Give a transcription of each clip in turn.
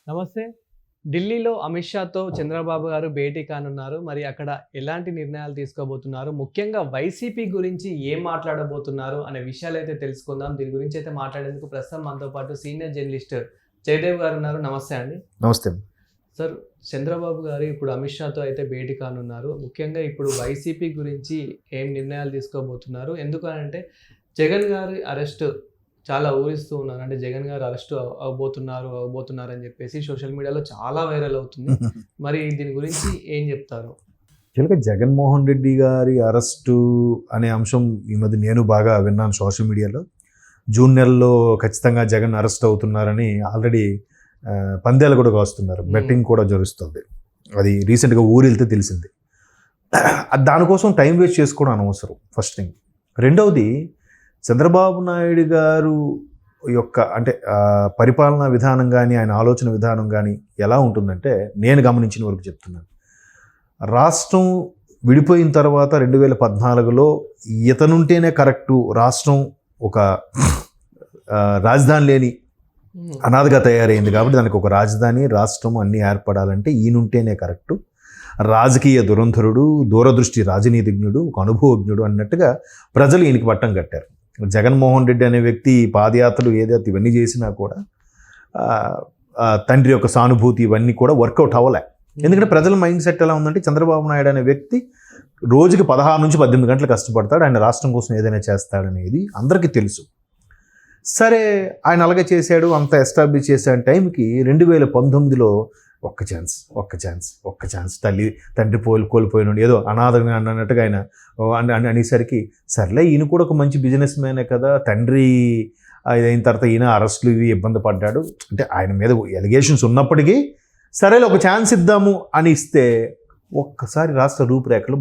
నమస్తే. ఢిల్లీలో అమిత్ షాతో చంద్రబాబు గారు భేటీ కానున్నారు. మరి అక్కడ ఎలాంటి నిర్ణయాలు తీసుకోబోతున్నారు? ముఖ్యంగా వైసీపీ గురించి ఏం మాట్లాడబోతున్నారు అనే విషయాలైతే తెలుసుకుందాం. దీని గురించి అయితే మాట్లాడేందుకు ప్రస్తుతం మనతో పాటు సీనియర్ జర్నలిస్ట్ జయదేవ్ గారు ఉన్నారు. నమస్తే అండి. నమస్తే. సార్, చంద్రబాబు గారు ఇప్పుడు అమిత్ షాతో అయితే భేటీ కానున్నారు. ముఖ్యంగా ఇప్పుడు వైసీపీ గురించి ఏం నిర్ణయాలు తీసుకోబోతున్నారు? ఎందుకనంటే జగన్ గారి అరెస్ట్ చాలా ఊరిస్తూ ఉన్నారు. అంటే జగన్ గారు అరెస్ట్ అవబోతున్నారు అని చెప్పేసి సోషల్ మీడియాలో చాలా వైరల్ అవుతుంది. మరి దీని గురించి ఏం చెప్తారు? యాక్చువల్గా జగన్మోహన్ రెడ్డి గారి అరెస్టు అనే అంశం ఈ మధ్య నేను బాగా విన్నాను సోషల్ మీడియాలో. జూన్ నెలలో ఖచ్చితంగా జగన్ అరెస్ట్ అవుతున్నారని ఆల్రెడీ పందేలు కూడా కాస్తున్నారు, బెట్టింగ్ కూడా జరుగుతుంది. అది రీసెంట్గా ఊరు వెళ్తే తెలిసింది. దానికోసం టైం వేస్ట్ చేసుకోవడం అనవసరం, ఫస్ట్ థింగ్. రెండవది, చంద్రబాబు నాయుడు గారు యొక్క అంటే పరిపాలనా విధానం కానీ ఆయన ఆలోచన విధానం కానీ ఎలా ఉంటుందంటే, నేను గమనించిన వరకు చెప్తున్నాను. రాష్ట్రం విడిపోయిన తర్వాత 2014లో ఇతనుంటేనే కరెక్టు, రాష్ట్రం ఒక రాజధాని లేని అనాథగా తయారైంది కాబట్టి దానికి ఒక రాజధాని రాష్ట్రం అన్నీ ఏర్పడాలంటే ఈయనుంటేనే కరెక్టు, రాజకీయ దురంధరుడు, దూరదృష్టి రాజనీతిజ్ఞుడు, ఒక అనుభవజ్ఞుడు అన్నట్టుగా ప్రజలు ఈయనకి పట్టం కట్టారు. జగన్మోహన్ రెడ్డి అనే వ్యక్తి పాదయాత్రలు ఏదైతే ఇవన్నీ చేసినా కూడా తండ్రి యొక్క సానుభూతి ఇవన్నీ కూడా వర్కౌట్ అవ్వలే. ఎందుకంటే ప్రజల మైండ్ సెట్ ఎలా ఉందంటే, చంద్రబాబు నాయుడు అనే వ్యక్తి రోజుకి 16 నుంచి 18 గంటలు కష్టపడతాడు, ఆయన రాష్ట్రం కోసం ఏదైనా చేస్తాడనేది అందరికీ తెలుసు. సరే, ఆయన అలాగే చేశాడు, అంత ఎస్టాబ్లిష్ చేసే టైంకి 2019లో ఒక్క ఛాన్స్ తండ్రి కోల్పోయిన ఏదో అనాథంగా అన్నట్టుగా ఆయన అనేసరికి, సర్లే ఈయన కూడా ఒక మంచి బిజినెస్ మ్యానే కదా, తండ్రి అయిన తర్వాత ఈయన అరెస్టులు ఇవి ఇబ్బంది పడ్డాడు అంటే ఆయన మీద ఎలిగేషన్స్ ఉన్నప్పటికీ సరేలే ఒక ఛాన్స్ ఇద్దాము అని ఇస్తే ఒక్కసారి రాష్ట్ర రూపురేఖలు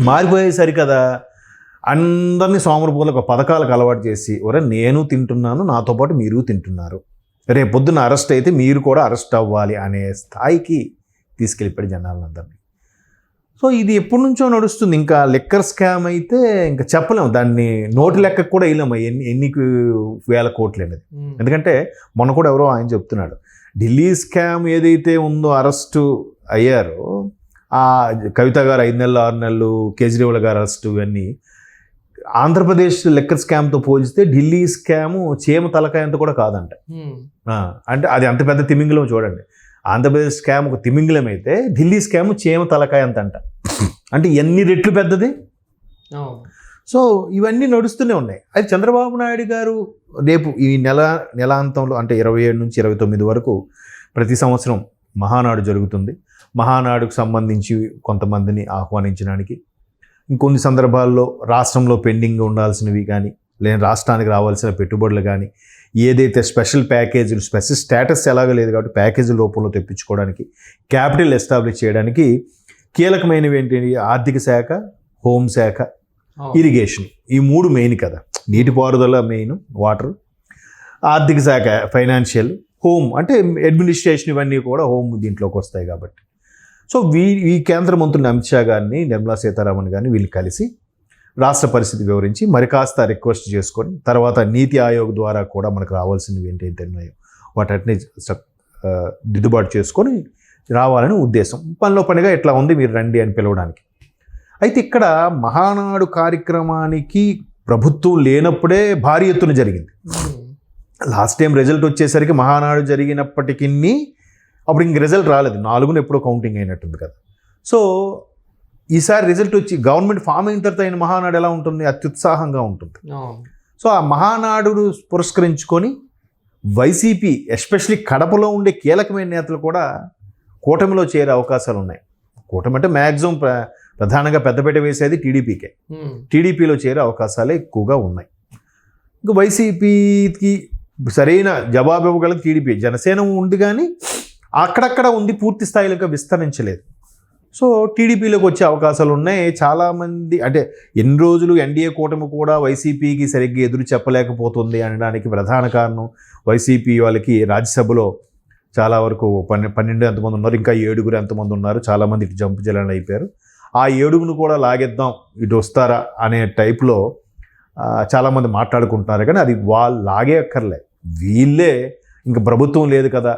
మారిపోయేసరి కదా అందరినీ సోమరపోలకు పథకాలకు అలవాటు చేసి, ఒరే నేను తింటున్నాను, నాతో పాటు మీరు తింటున్నారు, రేపు పొద్దున్న అరెస్ట్ అయితే మీరు కూడా అరెస్ట్ అవ్వాలి అనే స్థాయికి తీసుకెళ్ళిపోయాడు జనాలందరినీ. సో ఇది ఎప్పటి నుంచో నడుస్తుంది. ఇంకా లిక్కర్ స్కామ్ అయితే ఇంకా చెప్పలేము, దాన్ని నోటి లెక్క కూడా వేయలేము ఎన్ని వేల కోట్లు అనేది. ఎందుకంటే మొన్న కూడా ఎవరో ఆయన చెప్తున్నాడు, ఢిల్లీ స్కామ్ ఏదైతే ఉందో అరెస్టు అయ్యారో, ఆ కవిత గారు 5 నెలలు 6 నెలలు, కేజ్రీవాల్ గారు అరెస్టు, ఇవన్నీ ఆంధ్రప్రదేశ్ లెక్కర్ స్కామ్తో పోల్చితే ఢిల్లీ స్కాము చీమ తలకాయంత కూడా కాదంట. అంటే అది అంత పెద్ద తిమింగలం చూడండి. ఆంధ్రప్రదేశ్ స్కామ్ ఒక తిమింగలం అయితే ఢిల్లీ స్కామ్ చీమ తలకాయంత అంట. అంటే ఎన్ని రెట్లు పెద్దది. సో ఇవన్నీ నడుస్తూనే ఉన్నాయి. అది చంద్రబాబు నాయుడు గారు రేపు ఈ నెలాంతంలో అంటే 27 నుంచి 29 వరకు ప్రతి సంవత్సరం మహానాడు జరుగుతుంది. మహానాడుకు సంబంధించి కొంతమందిని ఆహ్వానించడానికి, ఇంకొన్ని సందర్భాల్లో రాష్ట్రంలో పెండింగ్ ఉండాల్సినవి కానీ, లేదా రాష్ట్రానికి రావాల్సిన పెట్టుబడులు కానీ, ఏదైతే స్పెషల్ ప్యాకేజీలు, స్పెషల్ స్టేటస్ ఎలాగో లేదు కాబట్టి ప్యాకేజీల రూపంలో తెప్పించుకోవడానికి, క్యాపిటల్ ఎస్టాబ్లిష్ చేయడానికి కీలకమైనవి ఏంటి, ఆర్థిక శాఖ, హోంశాఖ, ఇరిగేషన్, ఈ 3 మెయిన్ కదా. నీటిపారుదల మెయిన్, వాటర్, ఆర్థిక శాఖ ఫైనాన్షియల్, హోమ్ అంటే అడ్మినిస్ట్రేషన్, ఇవన్నీ కూడా హోమ్ దీంట్లోకి వస్తాయి కాబట్టి. సో ఈ కేంద్ర మంత్రులు అమిత్ షా గారిని, నిర్మలా సీతారామన్ గారిని వీళ్ళు కలిసి రాష్ట్ర పరిస్థితి వివరించి మరి కాస్త రిక్వెస్ట్ చేసుకొని, తర్వాత నీతి ఆయోగ్ ద్వారా కూడా మనకు రావాల్సినవి ఏంటైతే ఉన్నాయో వాటిని దిద్దుబాటు చేసుకొని రావాలని ఉద్దేశం. పనిలో పనిగా ఇట్లా ఉంది, మీరు రండి అని పిలవడానికి. అయితే ఇక్కడ మహానాడు కార్యక్రమానికి ప్రభుత్వం లేనప్పుడే భారీ ఎత్తున జరిగింది. లాస్ట్ టైం రిజల్ట్ వచ్చేసరికి మహానాడు జరిగినప్పటికీ అప్పుడు ఇంక రిజల్ట్ రాలేదు, 4న ఎప్పుడో కౌంటింగ్ అయినట్టుంది కదా. సో ఈసారి రిజల్ట్ వచ్చి గవర్నమెంట్ ఫామ్ అయిన తర్వాత అయిన మహానాడు ఎలా ఉంటుంది, అత్యుత్సాహంగా ఉంటుంది. సో ఆ మహానాడును పురస్కరించుకొని వైసీపీ, ఎస్పెషలీ కడపలో ఉండే కీలకమైన నేతలు కూడా కూటమిలో చేరే అవకాశాలు ఉన్నాయి. కూటమి అంటే మ్యాక్సిమం ప్రధానంగా పెద్దపేట వేసేది టీడీపీకే. టీడీపీలో చేరే అవకాశాలే ఎక్కువగా ఉన్నాయి. ఇంకా వైసీపీకి సరైన జవాబు ఇవ్వగలదు టీడీపీ. జనసేన ఉంది కానీ అక్కడక్కడ ఉంది, పూర్తి స్థాయిలో విస్తరించలేదు. సో టీడీపీలోకి వచ్చే అవకాశాలు ఉన్నాయి. చాలామంది అంటే ఎన్ని రోజులు ఎన్డీఏ కూటమి కూడా వైసీపీకి సరిగ్గా ఎదురు చెప్పలేకపోతుంది అనడానికి ప్రధాన కారణం, వైసీపీ వాళ్ళకి రాజ్యసభలో చాలా వరకు 12 ఎంతమంది ఉన్నారు, ఇంకా 7 ఎంతమంది ఉన్నారు, చాలామంది ఇటు జంపు జలాన్ని అయిపోయారు. ఆ 7 కూడా లాగేద్దాం, ఇటు వస్తారా అనే టైప్లో చాలామంది మాట్లాడుకుంటున్నారు. కానీ అది వాళ్ళు లాగే అక్కర్లే, వీళ్ళే ఇంకా ప్రభుత్వం లేదు కదా,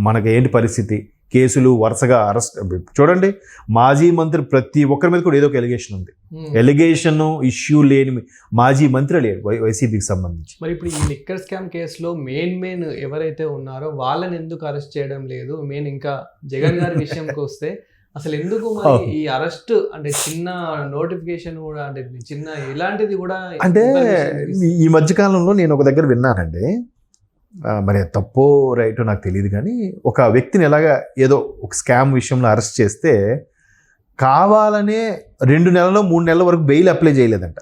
మనకి ఏంటి పరిస్థితి, కేసులు వరుసగా అరెస్ట్. చూడండి, మాజీ మంత్రి ప్రతి ఒక్కరి మీద కూడా ఏదో ఒక ఎలిగేషన్ ఉంది. ఎలిగేషన్ ఇష్యూ లేని మాజీ మంత్రి లేరు వైసీపీకి సంబంధించి. మరి ఇప్పుడు ఈ లిక్కర్ స్కామ్ కేసులో మెయిన్ ఎవరైతే ఉన్నారో వాళ్ళని ఎందుకు అరెస్ట్ చేయడం లేదు? ఇంకా జగన్ గారి విషయంకి వస్తే అసలు ఎందుకు మరి ఈ అరెస్ట్ అంటే చిన్న నోటిఫికేషన్ కూడా అంటే చిన్న ఇలాంటిది కూడా అంటే ఈ మధ్యకాలంలో నేను ఒక దగ్గర విన్నానండి, మరి తప్పో రైటో నాకు తెలియదు, కానీ ఒక వ్యక్తిని ఎలాగా ఏదో ఒక స్కామ్ విషయంలో అరెస్ట్ చేస్తే కావాలనే 2 నెలలు 3 నెలల వరకు బెయిల్ అప్లై చేయలేదంట,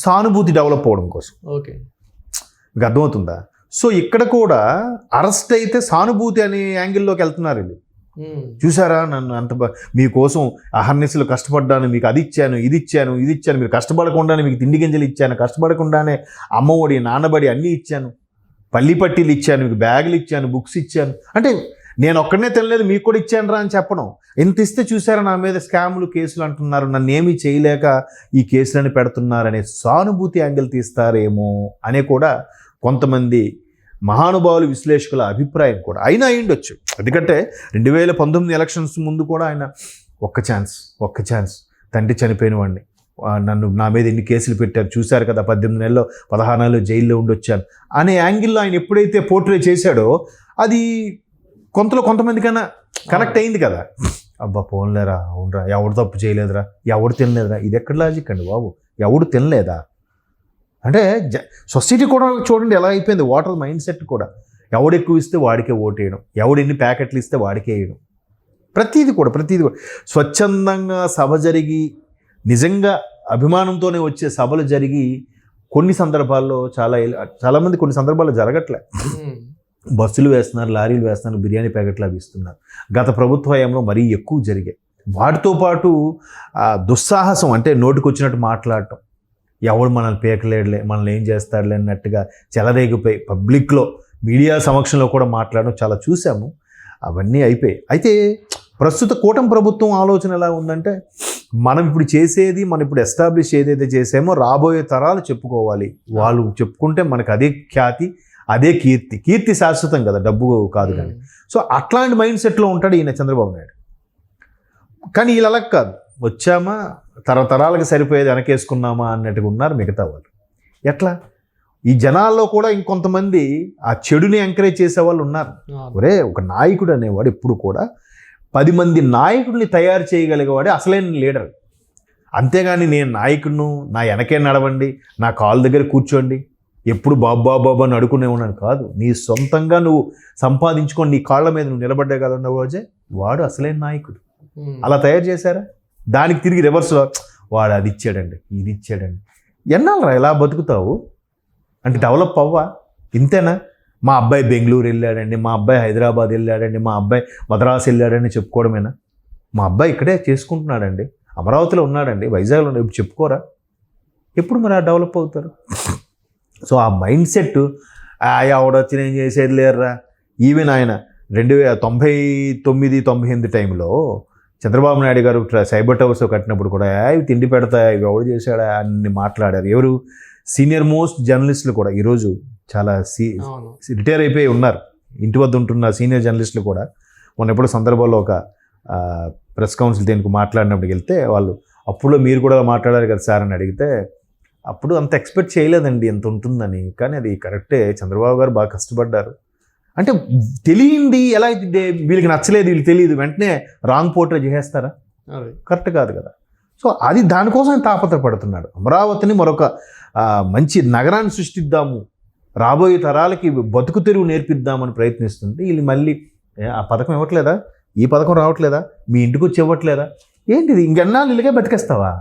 సానుభూతి డెవలప్ అవ్వడం కోసం. ఓకే, మీకు అర్థమవుతుందా? సో ఇక్కడ కూడా అరెస్ట్ అయితే సానుభూతి అనే యాంగిల్లోకి వెళ్తున్నారు వీళ్ళు. చూసారా, నన్ను అంత మీకోసం అహర్నిశలు కష్టపడ్డాను, మీకు అది ఇచ్చాను, ఇది ఇచ్చాను, ఇది ఇచ్చాను, మీరు కష్టపడకుండానే మీకు తిండి గింజలు ఇచ్చాను, కష్టపడకుండానే అమ్మఒడి నాన్నబడి అన్నీ ఇచ్చాను, పల్లి పట్టీలు ఇచ్చాను, మీకు బ్యాగులు ఇచ్చాను, బుక్స్ ఇచ్చాను. అంటే నేను ఒక్కడనే తినలేదు, మీకు కూడా ఇచ్చాను రా అని చెప్పడం. ఎంత ఇస్తే చూసారా నా మీద స్కాములు కేసులు అంటున్నారు, నన్ను ఏమీ చేయలేక ఈ కేసులని పెడుతున్నారనే సానుభూతి యాంగిల్ తీస్తారేమో అనే కూడా కొంతమంది మహానుభావులు విశ్లేషకుల అభిప్రాయం కూడా అయినా అయ్యుండొచ్చు. ఎందుకంటే 2019 ఎలక్షన్స్ ముందు కూడా ఆయన ఒక్క ఛాన్స్ తండ్రి చనిపోయిన వాడిని, నా మీద ఎన్ని కేసులు పెట్టారు చూశారు కదా, 18 నెలల్లో 16 నెలలు జైల్లో ఉండొచ్చాను అనే యాంగిల్లో ఆయన ఎప్పుడైతే పోర్ట్రే చేశాడో అది కొంతమందికైనా కనెక్ట్ అయింది కదా. అబ్బా పోన్లేరా, అవునరా, ఎవడు తప్పు చేయలేదురా, ఎవడు తినలేదురా, ఇది ఎక్కడ లాజిక్ అండి బాబు, ఎవడు తినలేదా అంటే సొసైటీ కూడా చూడండి ఎలా అయిపోయింది. ఓటర్ మైండ్ సెట్ కూడా ఎవడు ఎక్కువ ఇస్తే వాడికే ఓటు వేయడం, ఎవడు ఎన్ని ప్యాకెట్లు ఇస్తే వాడికే వేయడం, ప్రతిదీ కూడా స్వచ్ఛందంగా సభ జరిగి నిజంగా అభిమానంతోనే వచ్చే సభలు జరిగి కొన్ని సందర్భాల్లో చాలామంది కొన్ని సందర్భాల్లో జరగట్లే. బస్సులు వేస్తున్నారు, లారీలు వేస్తున్నారు, బిర్యానీ ప్యాకెట్లు అవి ఇస్తున్నారు. గత ప్రభుత్వ హయాంలో మరీ ఎక్కువ జరిగాయి. వాటితో పాటు దుస్సాహసం అంటే నోటికి వచ్చినట్టు మాట్లాడటం, ఎవడు మనల్ని పేకలేడులే, మనల్ని ఏం చేస్తాడులే అన్నట్టుగా చెలరేగిపోయి పబ్లిక్లో మీడియా సమక్షంలో కూడా మాట్లాడడం చాలా చూసాము. అవన్నీ అయిపోయి అయితే ప్రస్తుత కూటమి ప్రభుత్వం ఆలోచన ఎలా ఉందంటే, మనం ఇప్పుడు చేసేది, మనం ఇప్పుడు ఎస్టాబ్లిష్ ఏదైతే చేసామో రాబోయే తరాలు చెప్పుకోవాలి, వాళ్ళు చెప్పుకుంటే మనకు అదే ఖ్యాతి, అదే కీర్తి శాశ్వతం కదా, డబ్బు కాదు కానీ. సో అట్లాంటి మైండ్ సెట్లో ఉంటాడు ఈయన చంద్రబాబు నాయుడు. కానీ వీళ్ళు అలా కాదు, వచ్చామా తరతరాలకు సరిపోయేది వెనకేసుకున్నామా అన్నట్టుగా ఉన్నారు మిగతా వాళ్ళు. ఎట్లా ఈ జనాల్లో కూడా ఇంకొంతమంది ఆ చెడుని ఎంకరేజ్ చేసేవాళ్ళు ఉన్నారు. ఒరే, ఒక నాయకుడు అనేవాడు ఎప్పుడు కూడా 10 మంది నాయకుడిని తయారు చేయగలిగేవాడే అసలైన లీడర్. అంతేగాని నేను నాయకుడును, నా వెనకే నడవండి, నా కాళ్ళ దగ్గర కూర్చోండి, ఎప్పుడు బాబా అని అడుకునే ఉన్నాను కాదు. నీ సొంతంగా నువ్వు సంపాదించుకొని నీ కాళ్ళ మీద నువ్వు నిలబడ్డే కదా రోజే వాడు అసలైన నాయకుడు. అలా తయారు చేశారా? దానికి తిరిగి రివర్స్లో వాడు అది ఇచ్చాడండి, ఇది ఇచ్చాడండి. ఎన్నాళ్ళరా ఎలా బతుకుతావు అంటే డెవలప్ అవ్వా? ఇంతేనా? మా అబ్బాయి బెంగళూరు వెళ్ళాడండి, మా అబ్బాయి హైదరాబాద్ వెళ్ళాడండి, మా అబ్బాయి మద్రాసు వెళ్ళాడని చెప్పుకోవడమేనా? మా అబ్బాయి ఇక్కడే చేసుకుంటున్నాడండి, అమరావతిలో ఉన్నాడండి, వైజాగ్లో ఉన్నాడు, చెప్పుకోరా? ఎప్పుడు మరి ఆ డెవలప్ అవుతారు? సో ఆ మైండ్ సెట్ ఎవడొచ్చి నేను చేసేది లేరురా. ఈవెన్ ఆయన 1999 టైంలో చంద్రబాబు నాయుడు గారు సైబర్ టవర్స్ కట్టినప్పుడు కూడా ఇవి తిండి పెడతా, ఇవి ఎవడు చేశాడా అన్ని మాట్లాడారు. ఎవరు సీనియర్ మోస్ట్ జర్నలిస్టులు కూడా ఈరోజు చాలా రిటైర్ అయిపోయి ఉన్నారు, ఇంటి వద్ద ఉంటున్న సీనియర్ జర్నలిస్టులు కూడా మొన్న ఎప్పుడో సందర్భంలో ఒక ప్రెస్ కౌన్సిల్ దేనికి మాట్లాడినప్పుడు వెళ్తే వాళ్ళు అప్పుడు మీరు కూడా మాట్లాడారు కదా సార్ అని అడిగితే అప్పుడు అంత ఎక్స్పెక్ట్ చేయలేదండి ఎంత ఉంటుందని. కానీ అది కరెక్టే, చంద్రబాబు గారు బాగా కష్టపడ్డారు. అంటే తెలియంది ఎలా అయితే వీళ్ళకి నచ్చలేదు, వీళ్ళు తెలియదు, వెంటనే రాంగ్ పోర్ట్రే చేసేస్తారా? కరెక్ట్ కాదు కదా. సో అది దానికోసం తాపత్రపడుతున్నాడు. అమరావతిని మరొక మంచి నగరాన్ని సృష్టిద్దాము, రాబోయే తరాలకి బతుకు తెరువు నేర్పిద్దామని ప్రయత్నిస్తుంటే వీళ్ళు మళ్ళీ ఆ పథకం ఇవ్వట్లేదా, ఈ పథకం రావట్లేదా, మీ ఇంటికి వచ్చి ఇవ్వట్లేదా, ఏంటిది ఇంకెన్నాళ్ళు ఇలాగే బతికేస్తావా?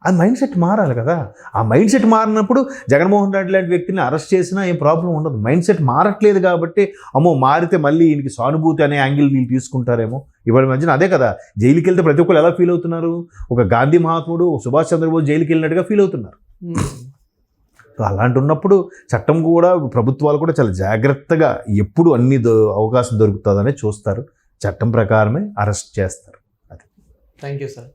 ఆ మైండ్ సెట్ మారాలి కదా. ఆ మైండ్ సెట్ మారినప్పుడు జగన్మోహన్ రెడ్డి లాంటి వ్యక్తిని అరెస్ట్ చేసినా ఏం ప్రాబ్లం ఉండదు. మైండ్ సెట్ మారట్లేదు కాబట్టి అమ్మో మారితే మళ్ళీ ఈయనకి సానుభూతి అనే యాంగిల్ వీళ్ళు తీసుకుంటారేమో. ఇవాళ మధ్యన అదే కదా, జైలుకి వెళ్తే ప్రతి ఒక్కరు ఎలా ఫీల్ అవుతున్నారు? ఒక గాంధీ మహాత్ముడు, సుభాష్ చంద్రబోస్ జైలుకి వెళ్ళినట్టుగా ఫీల్ అవుతున్నారు. అలాంటి ఉన్నప్పుడు చట్టం కూడా, ప్రభుత్వాలు కూడా చాలా జాగ్రత్తగా ఎప్పుడు అన్ని అవకాశం దొరుకుతుందనే చూస్తారు. చట్టం ప్రకారమే అరెస్ట్ చేస్తారు. అది. Thank you sir.